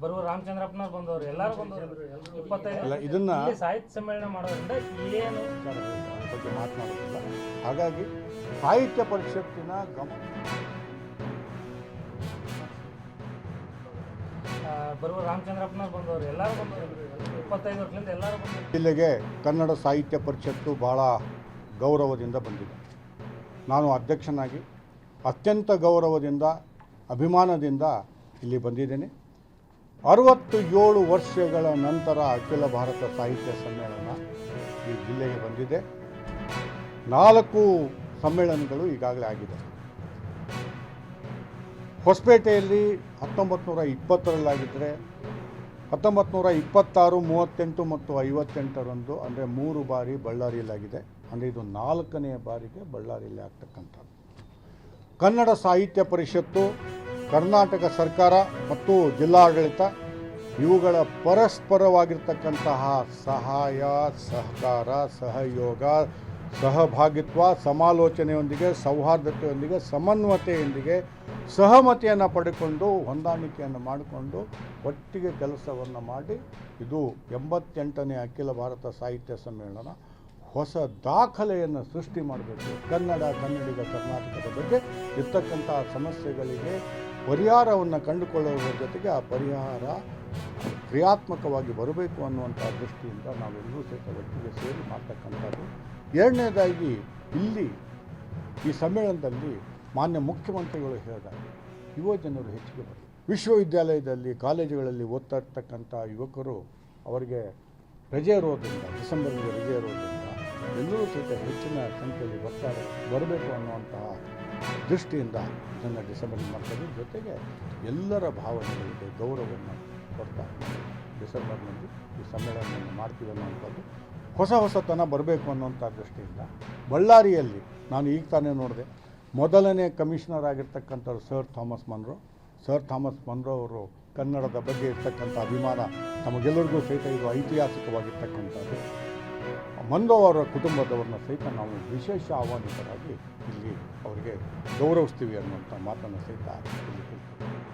ಬರುವ ರಾಮಚಂದ್ರಪ್ಪನವ್ರು ಬಂದವರು ಎಲ್ಲರೂ ಬಂದವರು 25 ಇದನ್ನ ಸಾಹಿತ್ಯ ಸಮ್ಮೇಳನ ಮಾಡೋದ್ರಿಂದ ಏನು ಬಗ್ಗೆ ಮಾತನಾಡೋದಿಲ್ಲ. ಹಾಗಾಗಿ ಸಾಹಿತ್ಯ ಪರಿಷತ್ತಿನ ಬರುವ ರಾಮಚಂದ್ರಪ್ಪನವ್ರು ಬಂದವರು ಎಲ್ಲರೂ ಬಂದವರು 25 ವರ್ಷದಿಂದ ಎಲ್ಲರೂ ಬಂದರು. ಜಿಲ್ಲೆಗೆ ಕನ್ನಡ ಸಾಹಿತ್ಯ ಪರಿಷತ್ತು ಭಾಳ ಗೌರವದಿಂದ ಬಂದಿದೆ. ನಾನು ಅಧ್ಯಕ್ಷನಾಗಿ ಅತ್ಯಂತ ಗೌರವದಿಂದ ಅಭಿಮಾನದಿಂದ ಇಲ್ಲಿ ಬಂದಿದ್ದೇನೆ. 67 ವರ್ಷಗಳ ನಂತರ ಅಖಿಲ ಭಾರತ ಸಾಹಿತ್ಯ ಸಮ್ಮೇಳನ ಈ ಜಿಲ್ಲೆಗೆ ಬಂದಿದೆ. 4 ಸಮ್ಮೇಳನಗಳು ಈಗಾಗಲೇ ಆಗಿದೆ. ಹೊಸಪೇಟೆಯಲ್ಲಿ 1920ರಲ್ಲಾಗಿದ್ದರೆ 1926, 38 ಮತ್ತು 58ರಂದು ಅಂದರೆ 3 ಬಾರಿ ಬಳ್ಳಾರಿಯಲ್ಲಾಗಿದೆ. ಅಂದರೆ ಇದು 4ನೇ ಬಾರಿಗೆ ಬಳ್ಳಾರಿಯಲ್ಲಿ ಆಗ್ತಕ್ಕಂಥದ್ದು. ಕನ್ನಡ ಸಾಹಿತ್ಯ ಪರಿಷತ್ತು, ಕರ್ನಾಟಕ ಸರ್ಕಾರ ಮತ್ತು ಜಿಲ್ಲಾಡಳಿತ ಇವುಗಳ ಪರಸ್ಪರವಾಗಿರ್ತಕ್ಕಂತಹ ಸಹಾಯ, ಸಹಕಾರ, ಸಹಯೋಗ, ಸಹಭಾಗಿತ್ವ, ಸಮಾಲೋಚನೆಯೊಂದಿಗೆ, ಸೌಹಾರ್ದತೆಯೊಂದಿಗೆ, ಸಮನ್ವಯತೆಯೊಂದಿಗೆ ಸಹಮತಿಯನ್ನು ಪಡೆದುಕೊಂಡು ಹೊಂದಾಣಿಕೆಯನ್ನು ಮಾಡಿಕೊಂಡು ಒಟ್ಟಿಗೆ ಕೆಲಸವನ್ನು ಮಾಡಿ ಇದು 88ನೇ ಅಖಿಲ ಭಾರತ ಸಾಹಿತ್ಯ ಸಮ್ಮೇಳನ ಹೊಸ ದಾಖಲೆಯನ್ನು ಸೃಷ್ಟಿ ಮಾಡಬೇಕು. ಕನ್ನಡಿಗ ಕರ್ನಾಟಕದ ಬಗ್ಗೆ ಇರ್ತಕ್ಕಂಥ ಸಮಸ್ಯೆಗಳಿಗೆ ಪರಿಹಾರವನ್ನು ಕಂಡುಕೊಳ್ಳುವುದರ ಜೊತೆಗೆ ಆ ಪರಿಹಾರ ಕ್ರಿಯಾತ್ಮಕವಾಗಿ ಬರಬೇಕು ಅನ್ನುವಂಥ ದೃಷ್ಟಿಯಿಂದ ನಾವೆಲ್ಲರೂ ಸಹಿತ ಒಟ್ಟಿಗೆ ಸೇರಿ ಮಾಡ್ತಕ್ಕಂಥದ್ದು. ಎರಡನೇದಾಗಿ ಇಲ್ಲಿ ಈ ಸಮ್ಮೇಳನದಲ್ಲಿ ಮಾನ್ಯ ಮುಖ್ಯಮಂತ್ರಿಗಳು ಹೇಳಿದಾಗ ಯುವ ಜನರು ಹೆಚ್ಚಿಗೆ ಬರಲಿ. ವಿಶ್ವವಿದ್ಯಾಲಯದಲ್ಲಿ ಕಾಲೇಜುಗಳಲ್ಲಿ ಓದ್ತಾ ಇರ್ತಕ್ಕಂಥ ಯುವಕರು ಅವರಿಗೆ ರಜೆ ಇರೋದ್ರಿಂದ, ಡಿಸೆಂಬರ್ಗೆ ರಜೆ ಇರೋದ್ರಿಂದ ಎಲ್ಲರೂ ಸಹಿತ ಹೆಚ್ಚಿನ ಸಂಖ್ಯೆಯಲ್ಲಿ ಬರಬೇಕು ಅನ್ನುವಂತಹ ದೃಷ್ಟಿಯಿಂದ ಇದನ್ನು ಡಿಸೆಂಬರ್ಗೆ ಮಾಡ್ತಾರೆ. ಜೊತೆಗೆ ಎಲ್ಲರ ಭಾವನೆಗಳಿಗೆ ಗೌರವವನ್ನು ಕೊಡ್ತಾ ಡಿಸೆಂಬರ್ನಲ್ಲಿ ಈ ಸಮ್ಮೇಳನವನ್ನು ಮಾಡ್ತೀವಿ ಅನ್ನುವಂಥದ್ದು ಹೊಸತನ ಬರಬೇಕು ಅನ್ನುವಂಥ ದೃಷ್ಟಿಯಿಂದ ಬಳ್ಳಾರಿಯಲ್ಲಿ ನಾನು ಈಗ ತಾನೇ ನೋಡಿದೆ, ಮೊದಲನೇ ಕಮಿಷನರ್ ಆಗಿರ್ತಕ್ಕಂಥವ್ರು ಸರ್ ಥಾಮಸ್ ಮನ್ರೋ ಅವರು ಕನ್ನಡದ ಬಗ್ಗೆ ಇರ್ತಕ್ಕಂಥ ಅಭಿಮಾನ ನಮಗೆಲ್ಲರಿಗೂ ಸಹಿತ ಇದು ಐತಿಹಾಸಿಕವಾಗಿರ್ತಕ್ಕಂಥದ್ದು. ಮನ್ರೋ ಅವರ ಕುಟುಂಬದವ್ರನ್ನ ಸಹಿತ ನಾವು ವಿಶೇಷ ಆಹ್ವಾನಿತರಾಗಿ ಇಲ್ಲಿ ಅವರಿಗೆ ಗೌರವಿಸ್ತೀವಿ ಅನ್ನುವಂಥ ಮಾತನ್ನು ಸಹಿತ ಇಲ್ಲಿ